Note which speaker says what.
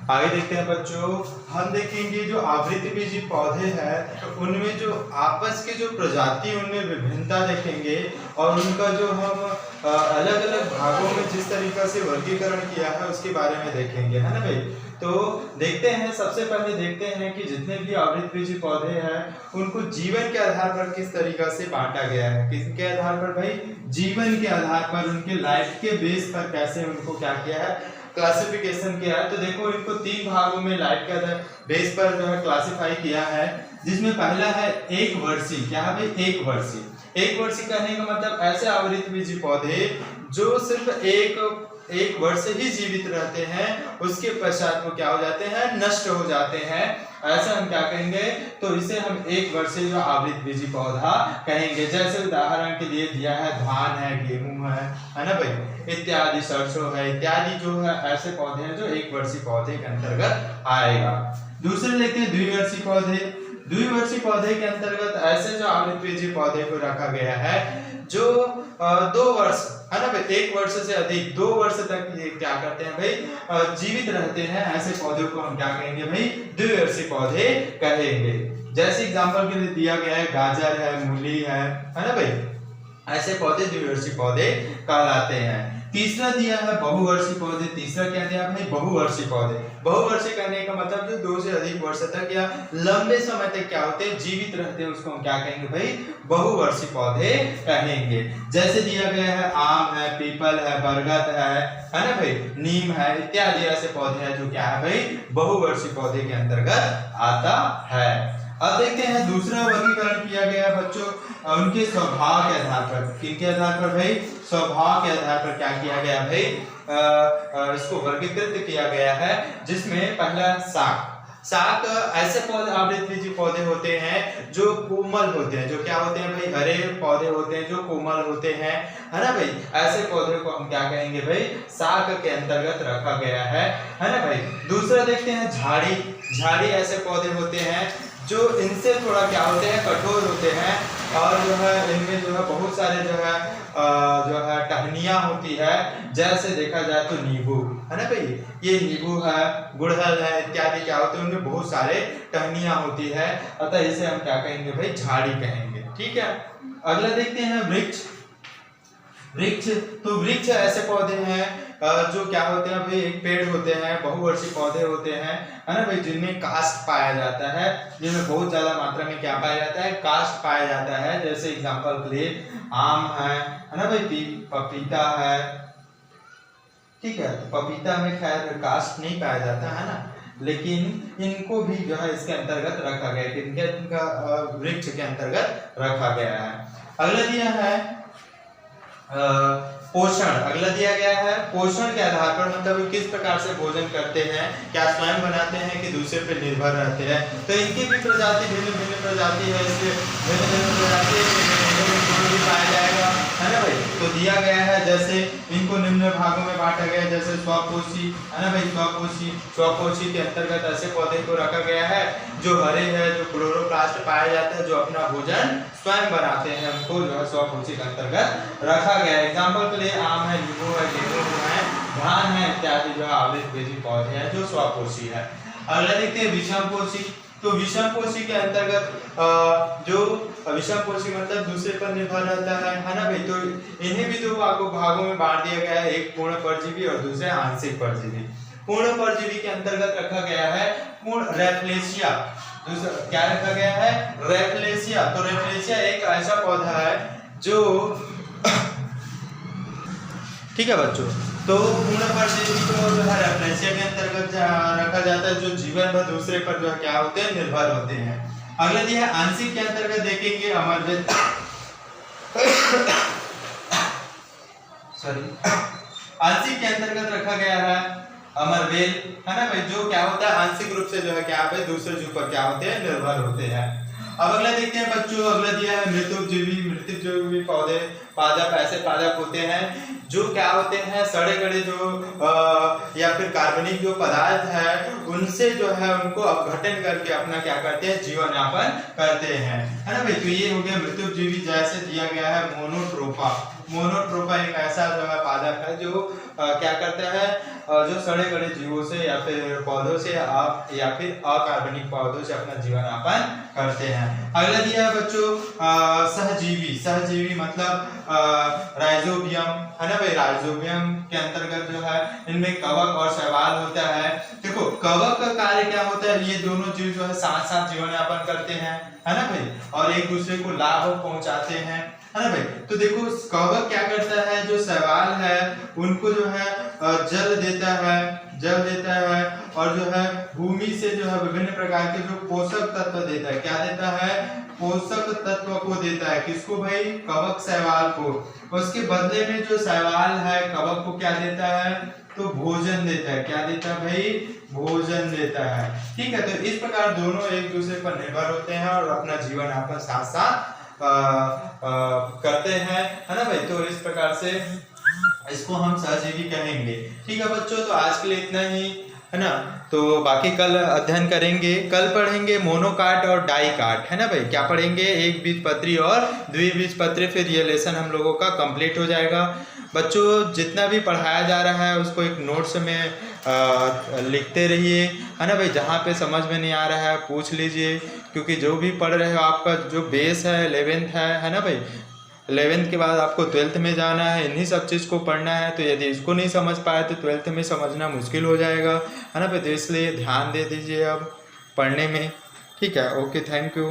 Speaker 1: आगे देखते हैं बच्चों, हम देखेंगे जो आवृतबीजी पौधे हैं उनमें जो आपस के जो प्रजाति उनमें विभिन्नता देखेंगे और उनका जो हम अलग अलग भागों में जिस तरीका से वर्गीकरण किया है उसके बारे में देखेंगे, है ना भाई। तो देखते हैं, सबसे पहले देखते हैं कि जितने भी आवृतबीजी पौधे हैं उनको जीवन के आधार पर किस तरीका से बांटा गया है। किसके आधार पर भाई? जीवन के आधार पर, उनके लाइफ के बेस पर कैसे उनको क्या किया है, क्लासिफिकेशन किया है। तो देखो इनको 3 भागों में लाइफ के आधार बेस पर जो है क्लासिफाई किया है, जिसमें पहला है एक वर्षीय। क्या है भाई? एक वर्षीय। एक वर्षीय कहने का मतलब ऐसे आवृतबीजी पौधे जो सिर्फ एक वर्ष ही जीवित रहते हैं, उसके पश्चात वो क्या हो जाते हैं, नष्ट हो जाते हैं। ऐसा हम क्या कहेंगे, तो इसे हम एक वर्षीय जो आवृतबीजी पौधा कहेंगे। जैसे उदाहरण के लिए दिया है धान है, गेहूं है ना भाई, इत्यादि, सरसों है इत्यादि जो है ऐसे पौधे हैं जो एक वर्षीय पौधे के अंतर्गत आएगा। दूसरे देखते हैं द्विवर्षीय पौधे। द्विवर्षीय पौधे के अंतर्गत ऐसे जो आवृतबीजी पौधे को रखा गया है जो 2 वर्ष, है ना भाई, 1 वर्ष से अधिक 2 वर्ष तक ये क्या करते हैं भाई, जीवित रहते हैं। ऐसे पौधों को हम क्या कहेंगे भाई? द्विवर्षीय पौधे कहेंगे। जैसे एग्जांपल के लिए दिया गया है गाजर है, मूली है ना भाई, ऐसे पौधे द्विवर्षीय पौधे कहलाते हैं। तीसरा दिया है बहुवर्षीय पौधे। तीसरा क्या दिया है? बहुवर्षीय पौधे। बहुवर्षीय कहने का मतलब जो 2 से अधिक वर्ष तक या लंबे समय तक क्या होते हैं, जीवित रहते हैं, उसको हम क्या कहेंगे भाई? बहुवर्षीय पौधे कहेंगे। जैसे दिया गया है आम है, पीपल है, बरगद है ना भाई, नीम है इत्यादि ऐसे पौधे हैं जो क्या है भाई? बहुवर्षीय पौधे के अंतर्गत आता है। अब देखते हैं दूसरा वर्गीकरण किया गया बच्चों उनके स्वभाव के आधार पर। किनके आधार पर भाई? स्वभाव के आधार पर क्या किया गया भाई? इसको वर्गीकृत किया गया है, जिसमें पहला शाक। शाक ऐसे पौधे, आवृतबीजी पौधे होते हैं जो कोमल होते हैं। जो क्या होते हैं भाई? हरे पौधे होते हैं जो कोमल होते हैं, है ना भाई। ऐसे पौधे को हम क्या कहेंगे भाई? शाक के अंतर्गत रखा गया है ना भाई। दूसरा देखते हैं झाड़ी। झाड़ी ऐसे पौधे होते हैं जो इनसे थोड़ा क्या होते हैं, कठोर होते हैं और जो है इनमें जो है बहुत सारे जो है टहनियाँ होती है। जैसे देखा जाए तो नींबू, है ना भाई, ये नींबू है, गुड़हल है इत्यादि क्या होते हैं, उनमें बहुत सारे टहनियाँ होती है। अतः इसे हम क्या कहेंगे भाई? झाड़ी कहेंगे। ठीक है। अगला देखते हैं वृक्ष। वृक्ष, तो वृक्ष ऐसे पौधे हैं जो क्या होते हैं भाई? एक पेड़ होते हैं, बहुवर्षीय पौधे होते हैं, है ना भाई, जिनमें काष्ठ पाया जाता है, जिनमें बहुत ज्यादा मात्रा में क्या पाया जाता है? काष्ठ पाया जाता है। जैसे एग्जांपल के लिए आम है ना भाई, पपीता है। ठीक है, पपीता में खैर काष्ठ नहीं पाया जाता है ना, लेकिन इनको भी जो है इसके अंतर्गत रखा गया है, इनका वृक्ष के अंतर्गत रखा गया है। अगला दिया है पोषण। अगला दिया गया है पोषण के आधार पर, मतलब किस प्रकार से भोजन करते हैं, क्या स्वयं बनाते हैं कि दूसरे पर निर्भर रहते हैं। तो इनकी भी प्रजाति भिन्न भिन्न प्रजाति है, इसलिए भिन्न भिन्न प्रजाति भी पाया जाएगा, है ना भाई। तो दिया गया है जैसे इनको निम्न भागों में बांटा गया है, जैसे स्वपोषी, है ना भाई, स्वपोषी के अंतर्गत ऐसे पौधे को रखा गया है जो हरे है, जो क्लोरोप्लास्ट पाया जाता है, जो अपना भोजन स्वयं बनाते हैं, उनको जो है स्वपोषी के अंतर्गत रखा गया है। एग्जाम्पल के लिए आम है, नींबू है, गेहूं है, धान है इत्यादि जो है आवृतबीजी पौधे हैं जो स्वपोषी है। अगला देखते हैं विषमपोषी। तो विषमपोषी के अंतर्गत जो विषमपोषी मतलब दूसरे पर निर्भर रहता है ना भाई। तो इन्हें भी 2 भागों में बांट दिया गया है, एक पूर्ण परजीवी और दूसरे आंशिक परजीवी। पूर्ण परजीवी के अंतर्गत रखा गया है पूर्ण रेफ्लेशिया। क्या रखा गया है? रेफ्लेशिया। तो रेफ्लेशिया एक ऐसा पौधा है जो ठीक है बच्चों, तो पूर्ण परजीवी को जो है रेफ्लेशिया के अंतर्गत रखा जाता है, जो जीवन भर दूसरे पर जो है क्या होते हैं? निर्भर होते हैं। अगला दिया है आंशिक के अंतर्गत देखेंगे अमरवेल। सॉरी, आंशिक के अंतर्गत रखा गया है अमरवेल, है ना भाई, जो क्या होता है आंशिक रूप से जो है क्या पे दूसरे जीव पर क्या होते हैं? निर्भर होते हैं। अब अगला देखते हैं बच्चों, अगला दिया है मृतुपजीवी। मृतुपजीवी पौधे पादप ऐसे पादप होते हैं जो क्या होते हैं? सड़े गड़े जो या फिर कार्बनिक जो पदार्थ है उनसे जो है उनको अपघटन करके अपना क्या करते हैं? जीवन यापन करते हैं, है ना भाई। तो ये हो गया मृतुपजीवी। जैसे दिया गया है मोनोट्रोपा। मोनोट्रोपा एक ऐसा जो है पादप है जो क्या करता है, जो सड़े गले जीवों से या फिर पौधों से या फिर अकार्बनिक पौधों से अपना जीवन यापन करते हैं। अगला दिया है बच्चों सहजीवी। सहजीवी मतलब राइजोबियम है ना भाई। राइजोबियम के अंतर्गत जो है इनमें कवक और शैवाल होता है। देखो कवक का कार्य क्या होता है, ये दोनों जीव जो है साथ साथ जीवन यापन करते हैं है ना भाई, और एक दूसरे को लाभ पहुंचाते हैं है ना भाई। तो देखो कवक क्या करता है, जो शैवाल है उनको जो है जल देता है और जो है भूमि से जो है विभिन्न प्रकार के जो पोषक तत्व देता है। क्या देता है, पोषक तत्व को देता है। किसको भाई, कवक शैवाल को। उसके बदले में जो शैवाल है कवक को क्या देता है, तो भोजन देता है। क्या देता है भाई, भोजन देता है। ठीक है, तो इस प्रकार दोनों एक दूसरे पर निर्भर होते हैं और अपना जीवन यापन साथ साथ करते हैं है ना भाई। तो इस प्रकार से इसको हम सहजीवी कहेंगे। ठीक है बच्चों, तो आज के लिए इतना ही है ना। तो बाकी कल अध्ययन करेंगे। कल पढ़ेंगे मोनोकाट और डाइकाट है ना भाई। क्या पढ़ेंगे, एक बीजपत्री और द्विबीजपत्री। फिर ये लेसन हम लोगों का कंप्लीट हो जाएगा। बच्चों जितना भी पढ़ाया जा रहा है उसको एक नोट्स में लिखते रहिए है ना भाई। जहाँ पे समझ में नहीं आ रहा है पूछ लीजिए, क्योंकि जो भी पढ़ रहे हो आपका जो बेस है 11th है ना भाई। 11th के बाद आपको 12th में जाना है, इन्हीं सब चीज़ को पढ़ना है। तो यदि इसको नहीं समझ पाए तो 12th में समझना मुश्किल हो जाएगा है ना भाई। तो इसलिए ध्यान दे दीजिए अब पढ़ने में। ठीक है, ओके, थैंक यू।